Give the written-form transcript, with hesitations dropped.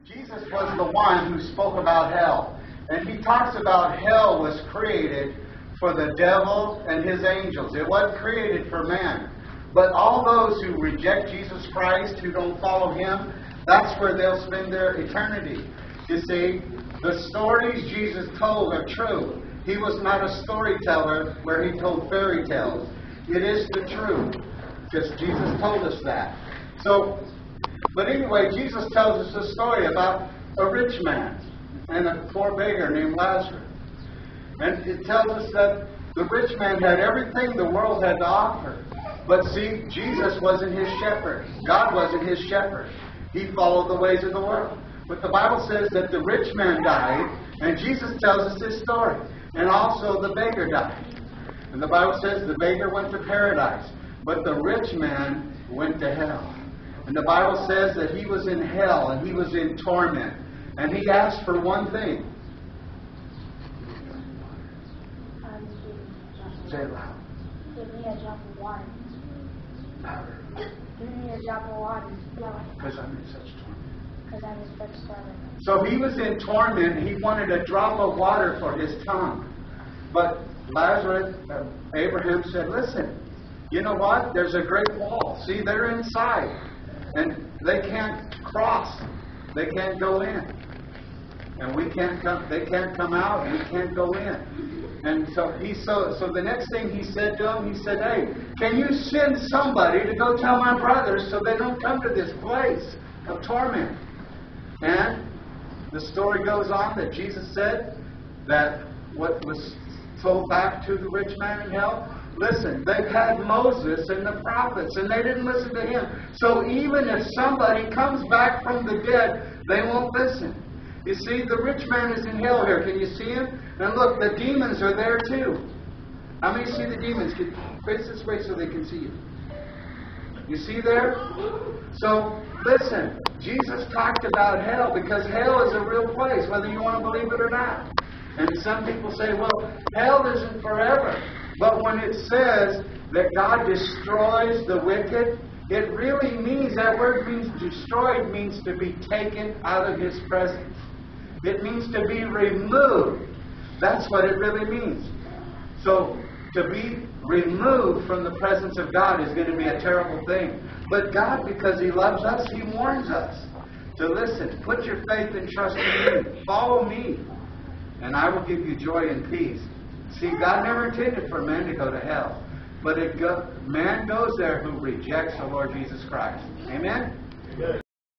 Jesus was the one who spoke about hell. And he talks about hell was created for the devil and his angels. It wasn't created for man. But all those who reject Jesus Christ, who don't follow him, that's where they'll spend their eternity. You see, the stories Jesus told are true. He was not a storyteller where he told fairy tales. It is the truth, because Jesus told us that. But anyway, Jesus tells us a story about a rich man and a poor beggar named Lazarus. And it tells us that the rich man had everything the world had to offer. But see, Jesus wasn't his shepherd. God wasn't his shepherd. He followed the ways of the world. But the Bible says that the rich man died, and Jesus tells us this story. And also the beggar died. And the Bible says the beggar went to paradise, but the rich man went to hell. And the Bible says that he was in hell and he was in torment. And he asked for one thing. Say it loud. Give me a drop of water. Give me a drop of water. Because I'm in such torment. Because I'm in such torment. So he was in torment. He wanted a drop of water for his tongue. But Lazarus, Abraham said, listen, you know what? There's a great wall. See, they're inside. And they can't cross. They can't go in. And we can't come. They can't come out. And we can't go in. And so the next thing he said to him, he said, hey, can you send somebody to go tell my brothers so they don't come to this place of torment? And the story goes on that Jesus said that what was told back to the rich man in hell, listen, they've had Moses and the prophets, and they didn't listen to him. So even if somebody comes back from the dead, they won't listen. You see, the rich man is in hell here. Can you see him? And look, the demons are there too. How many see the demons? Face this way so they can see you. You see there? So, listen, Jesus talked about hell because hell is a real place, whether you want to believe it or not. And some people say, well, hell isn't forever. But when it says that God destroys the wicked, it really means, that word means destroyed, means to be taken out of his presence. It means to be removed. That's what it really means. So, to be removed from the presence of God is going to be a terrible thing. But God, because he loves us, he warns us to listen. Put your faith and trust in me. Follow me, and I will give you joy and peace. See, God never intended for man to go to hell. But man goes there who rejects the Lord Jesus Christ. Amen?